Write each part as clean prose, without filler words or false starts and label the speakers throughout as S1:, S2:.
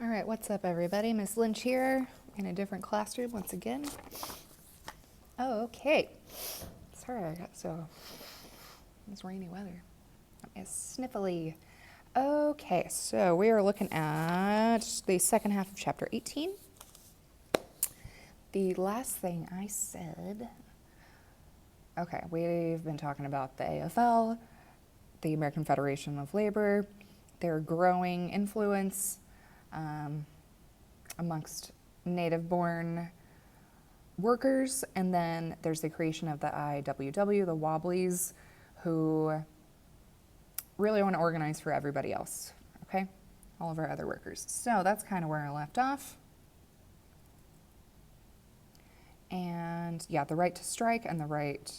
S1: All right, what's up, everybody? Miss Lynch here in a different classroom once again. Oh, okay. Sorry, I got so this rainy weather. It's sniffly. Okay, so we are looking at the second half of chapter 18. The last thing I said, okay, we've been talking about the AFL, the American Federation of Labor, their growing influence amongst native-born workers, and then there's the creation of the IWW, the Wobblies, who really want to organize for everybody else, okay? All of our other workers. So that's kind of where I left off. And yeah, the right to strike and the right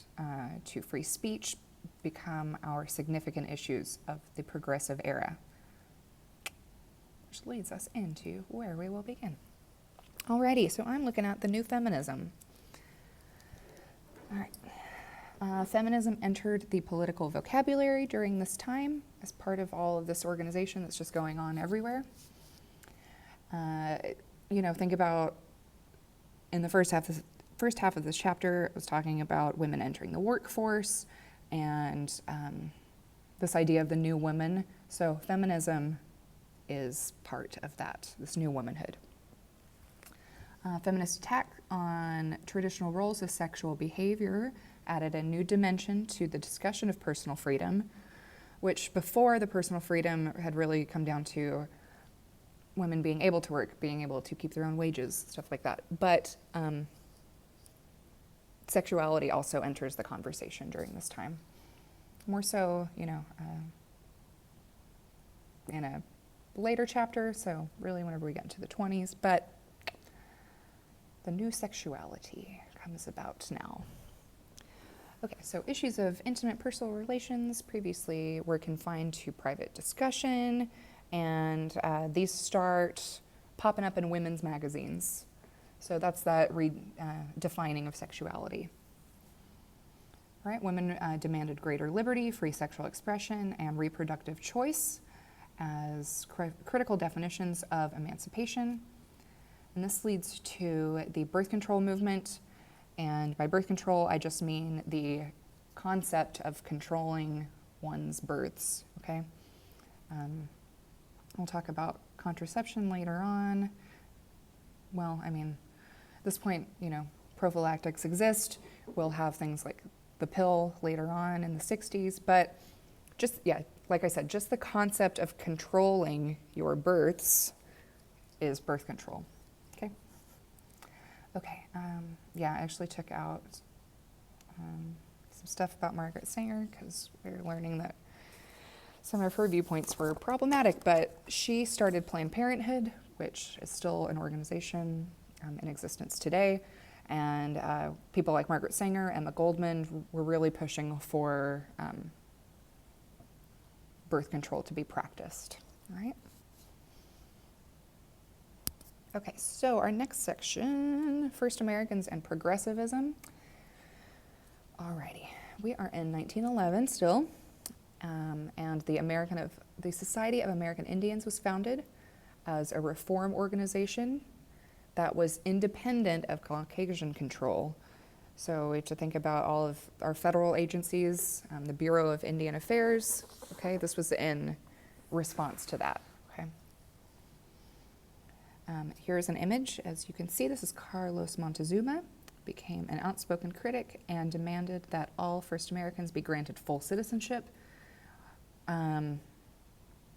S1: to free speech become our significant issues of the progressive era, which leads us into where we will begin. Alrighty, so I'm looking at the new feminism. All right. Feminism entered the political vocabulary during this time as part of all of this organization that's just going on everywhere. Think about in the first half of this chapter, it was talking about women entering the workforce and this idea of the new woman. So feminism is part of that, this new womanhood. Feminist attack on traditional roles of sexual behavior added a new dimension to the discussion of personal freedom, which before the personal freedom had really come down to women being able to work, being able to keep their own wages, stuff like that. But sexuality also enters the conversation during this time. More so, in a later chapter, so really whenever we get into the 20s, but the new sexuality comes about now. Okay, so issues of intimate personal relations previously were confined to private discussion, and these start popping up in women's magazines. So that's that defining of sexuality. All right, women demanded greater liberty, free sexual expression, and reproductive choice as critical definitions of emancipation. And this leads to the birth control movement. And by birth control, I just mean the concept of controlling one's births, okay? We'll talk about contraception later on. Well, at this point, prophylactics exist. We'll have things like the pill later on in the 60s. But like I said, just the concept of controlling your births is birth control. Okay, I actually took out some stuff about Margaret Sanger because we were learning that some of her viewpoints were problematic, but she started Planned Parenthood, which is still an organization in existence today, and people like Margaret Sanger, Emma Goldman were really pushing for birth control to be practiced, all right? Okay, so our next section, First Americans and Progressivism. Alrighty, we are in 1911 still, and the Society of American Indians was founded as a reform organization that was independent of Caucasian control. So we have to think about all of our federal agencies, the Bureau of Indian Affairs. Okay, this was in response to that. Here's an image. As you can see, this is Carlos Montezuma, became an outspoken critic and demanded that all First Americans be granted full citizenship,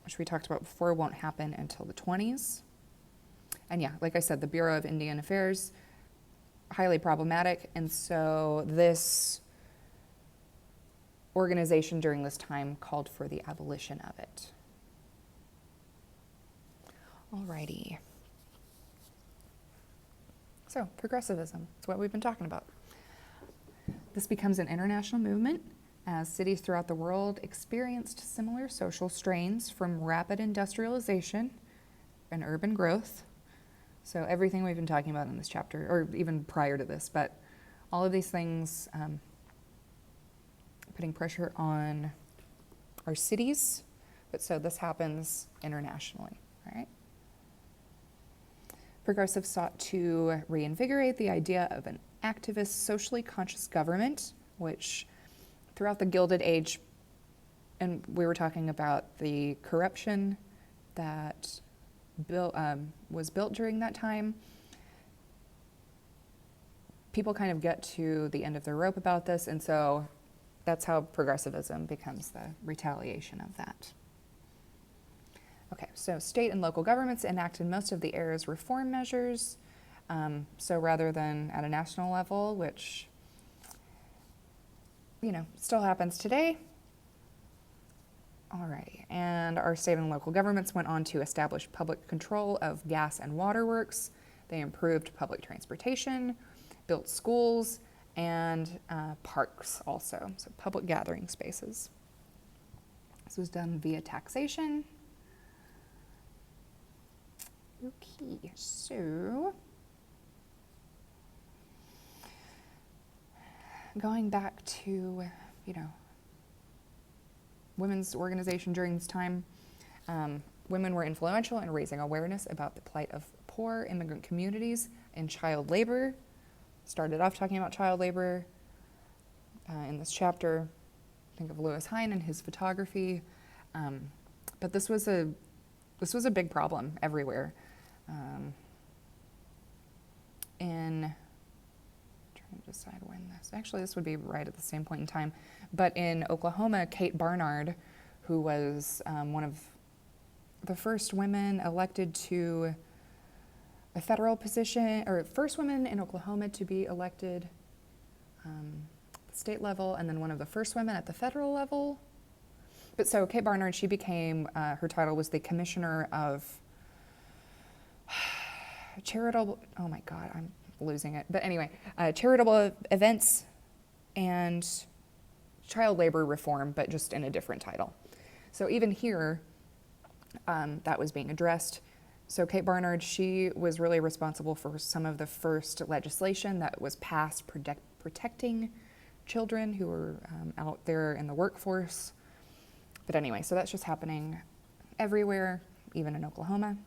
S1: which we talked about before won't happen until the 20s. And yeah, like I said, the Bureau of Indian Affairs, highly problematic, and so this organization during this time called for the abolition of it. Alrighty. So, progressivism, that's what we've been talking about. This becomes an international movement as cities throughout the world experienced similar social strains from rapid industrialization and urban growth. So everything we've been talking about in this chapter, or even prior to this, but all of these things putting pressure on our cities, but so this happens internationally, all right? Progressives sought to reinvigorate the idea of an activist, socially conscious government, which throughout the Gilded Age, and we were talking about the corruption that was built during that time. People kind of get to the end of their rope about this, and so that's how progressivism becomes the retaliation of that. Okay, so state and local governments enacted most of the era's reform measures. So rather than at a national level, which, still happens today. Alrighty, and our state and local governments went on to establish public control of gas and waterworks. They improved public transportation, built schools, and parks also, so public gathering spaces. This was done via taxation. Okay, so going back to, women's organization during this time, women were influential in raising awareness about the plight of poor immigrant communities and child labor. Started off talking about child labor in this chapter. Think of Lewis Hine and his photography, but this was a big problem everywhere. Trying to decide when this would be right at the same point in time, but in Oklahoma, Kate Barnard, who was one of the first women elected to a federal position, or first woman in Oklahoma to be elected at the state level, and then one of the first women at the federal level. But so Kate Barnard, she became, her title was the Commissioner of Charitable, oh my God, I'm losing it. But anyway, charitable events and child labor reform, but just in a different title. So even here, that was being addressed. So Kate Barnard, she was really responsible for some of the first legislation that was passed protecting children who were out there in the workforce. But anyway, so that's just happening everywhere, even in Oklahoma.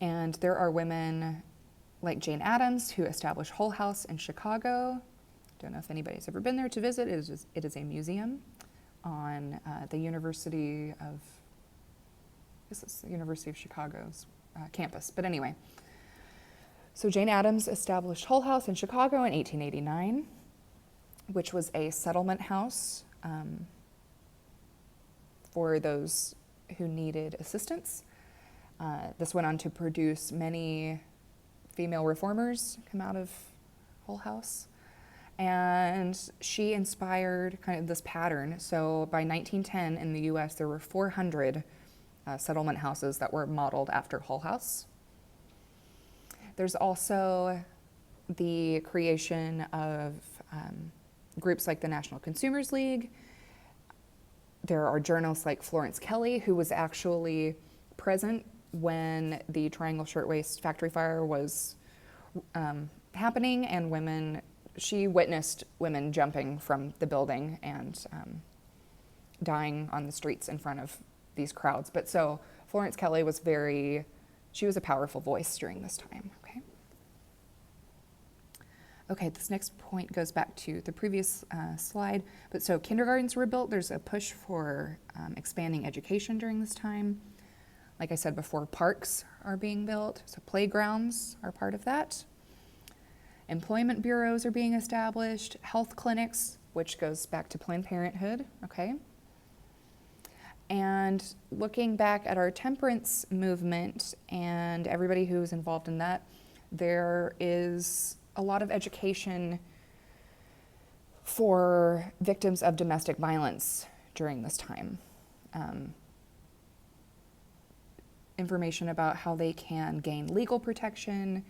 S1: And there are women like Jane Addams, who established Hull House in Chicago. Don't know if anybody's ever been there to visit. It is a museum on the University of Chicago's campus. But anyway, so Jane Addams established Hull House in Chicago in 1889, which was a settlement house for those who needed assistance. This went on to produce many female reformers come out of Hull House. And she inspired kind of this pattern. So by 1910 in the US, there were 400 settlement houses that were modeled after Hull House. There's also the creation of groups like the National Consumers League. There are journalists like Florence Kelley, who was actually present when the Triangle Shirtwaist factory fire was happening, and she witnessed women jumping from the building and dying on the streets in front of these crowds. But so Florence Kelley she was a powerful voice during this time, okay? Okay, this next point goes back to the previous slide. But so kindergartens were built. There's a push for expanding education during this time. Like I said before, parks are being built, so playgrounds are part of that. Employment bureaus are being established, health clinics, which goes back to Planned Parenthood, okay? And looking back at our temperance movement and everybody who was involved in that, there is a lot of education for victims of domestic violence during this time. Information about how they can gain legal protection,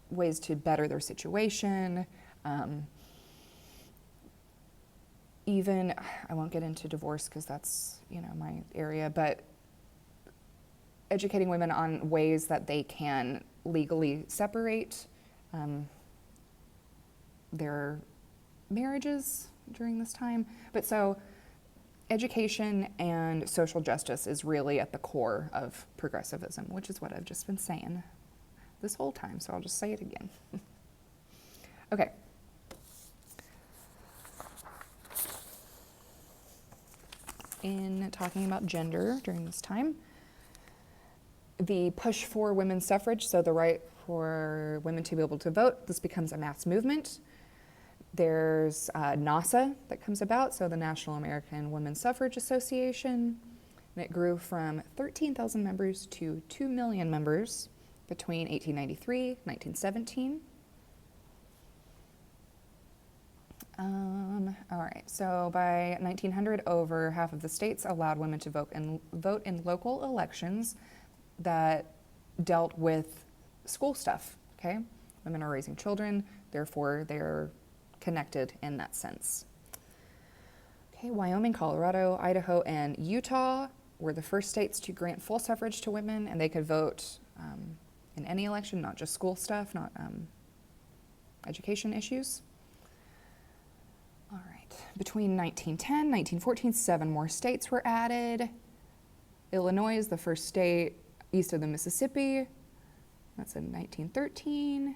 S1: ways to better their situation. Even, I won't get into divorce because that's, my area, but educating women on ways that they can legally separate their marriages during this time. But so education and social justice is really at the core of progressivism, which is what I've just been saying. this whole time, so I'll just say it again. Okay. In talking about gender during this time, the push for women's suffrage, so the right for women to be able to vote, this becomes a mass movement. There's NASA that comes about, so the National American Women's Suffrage Association, and it grew from 13,000 members to 2 million members between 1893 and 1917. All right, so by 1900, over half of the states allowed women to vote in local elections that dealt with school stuff, okay? Women are raising children, therefore they're connected in that sense. Okay, Wyoming, Colorado, Idaho, and Utah were the first states to grant full suffrage to women, and they could vote in any election, not just school stuff, not education issues. All right, between 1910 and 1914, 7 more states were added. Illinois is the first state east of the Mississippi. That's in 1913.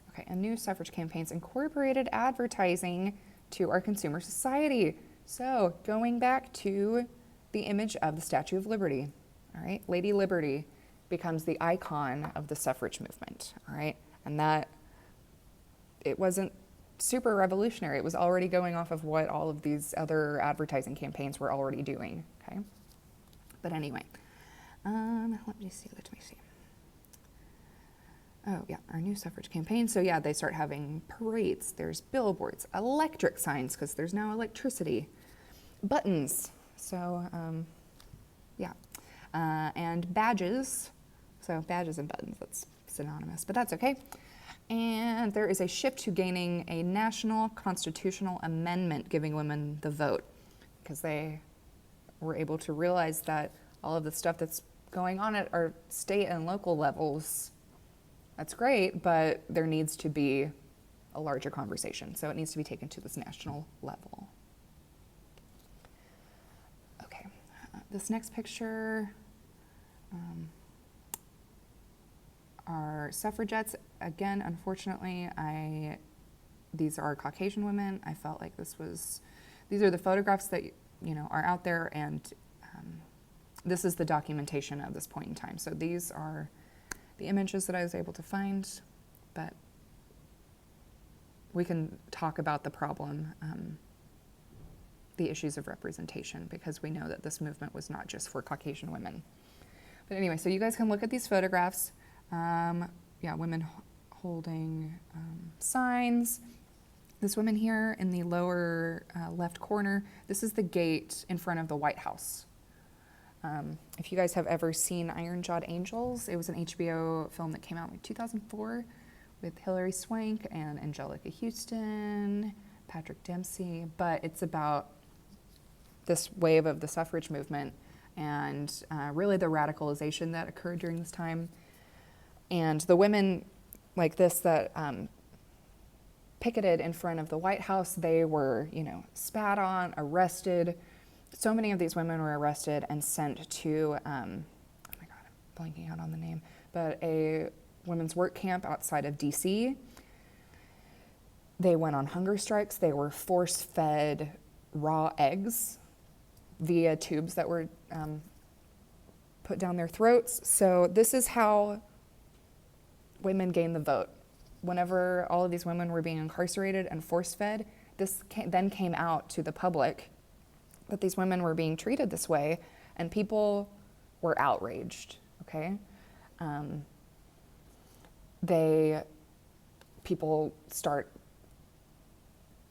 S1: Okay, and new suffrage campaigns incorporated advertising to our consumer society. So going back to the image of the Statue of Liberty, all right, Lady Liberty becomes the icon of the suffrage movement, all right, and that it wasn't super revolutionary. It was already going off of what all of these other advertising campaigns were already doing, okay? But anyway, let me see. Oh yeah, our new suffrage campaign. So yeah, they start having parades. There's billboards, electric signs, because there's now electricity, buttons. So yeah, and badges. So badges and buttons, that's synonymous, but that's okay. And there is a shift to gaining a national constitutional amendment giving women the vote, because they were able to realize that all of the stuff that's going on at our state and local levels, that's great, but there needs to be a larger conversation. So it needs to be taken to this national level. Okay, this next picture are suffragettes. Again, unfortunately, these are Caucasian women. I felt like these are the photographs that are out there, and this is the documentation of this point in time. So these are the images that I was able to find, but we can talk about the problem, the issues of representation, because we know that this movement was not just for Caucasian women. But anyway, so you guys can look at these photographs. Yeah, women holding signs. This woman here in the lower left corner, this is the gate in front of the White House. If you guys have ever seen Iron-Jawed Angels, it was an HBO film that came out in 2004 with Hilary Swank and Angelica Houston, Patrick Dempsey, but it's about this wave of the suffrage movement and really the radicalization that occurred during this time. And the women like this that picketed in front of the White House, they were, spat on, arrested. So many of these women were arrested and sent to, oh my God, I'm blanking out on the name, but a women's work camp outside of DC. They went on hunger strikes. They were force-fed raw eggs via tubes that were put down their throats. So this is how women gained the vote. Whenever all of these women were being incarcerated and force-fed, this then came out to the public that these women were being treated this way, and people were outraged, okay? People start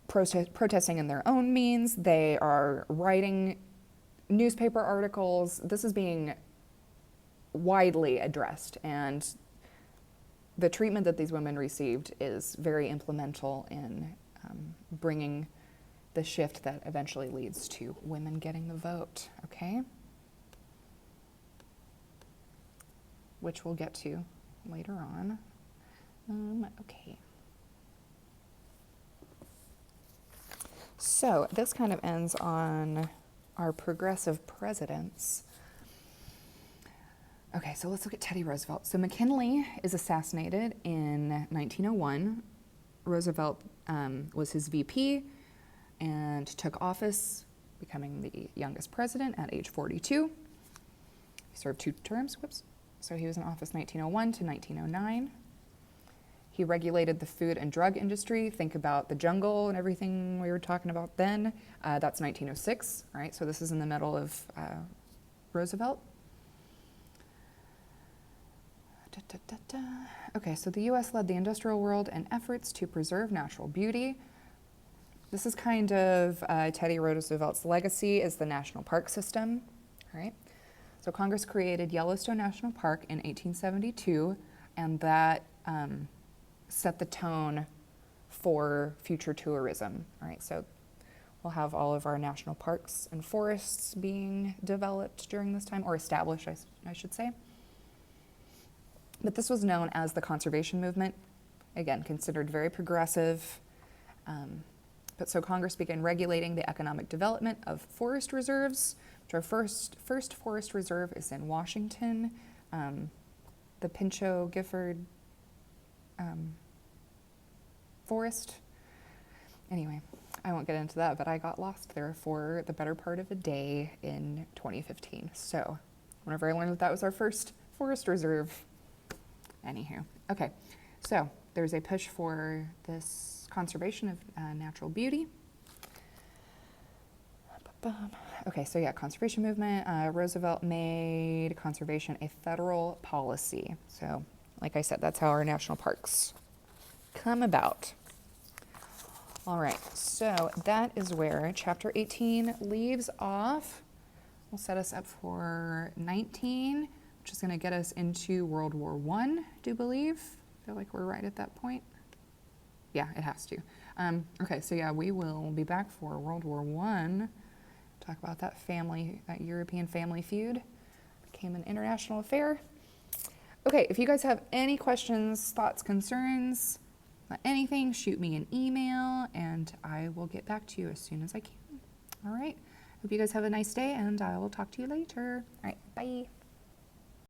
S1: protesting in their own means. They are writing newspaper articles. This is being widely addressed, and the treatment that these women received is very implemental in bringing the shift that eventually leads to women getting the vote, okay? Which we'll get to later on. Okay. So this kind of ends on our progressive presidents. Okay, so let's look at Teddy Roosevelt. So McKinley is assassinated in 1901. Roosevelt was his VP and took office, becoming the youngest president at age 42. He served 2 terms, So he was in office 1901 to 1909. He regulated the food and drug industry. Think about the jungle and everything we were talking about then. That's 1906, right? So this is in the middle of Roosevelt. Okay, so the U.S. led the industrial world in efforts to preserve natural beauty. This is kind of Teddy Roosevelt's legacy is the national park system, right? So Congress created Yellowstone National Park in 1872, and that set the tone for future tourism, all right? So we'll have all of our national parks and forests being developed during this time, or established, I should say. But this was known as the conservation movement, again, considered very progressive. But so Congress began regulating the economic development of forest reserves, which our first forest reserve is in Washington, the Pinchot Gifford Forest. Anyway, I won't get into that, but I got lost there for the better part of a day in 2015. So whenever I learned that was our first forest reserve. Anywho, okay, so there's a push for this conservation of natural beauty. Okay, so yeah, conservation movement. Roosevelt made conservation a federal policy. So, like I said, that's how our national parks come about. All right, so that is where Chapter 18 leaves off. We'll set us up for 19. Which is going to get us into World War I, I do believe. I feel like we're right at that point. Yeah, it has to. Okay, so yeah, we will be back for World War I. Talk about that European family feud. Became an international affair. Okay, if you guys have any questions, thoughts, concerns, anything, shoot me an email and I will get back to you as soon as I can. All right, hope you guys have a nice day and I will talk to you later. All right, bye.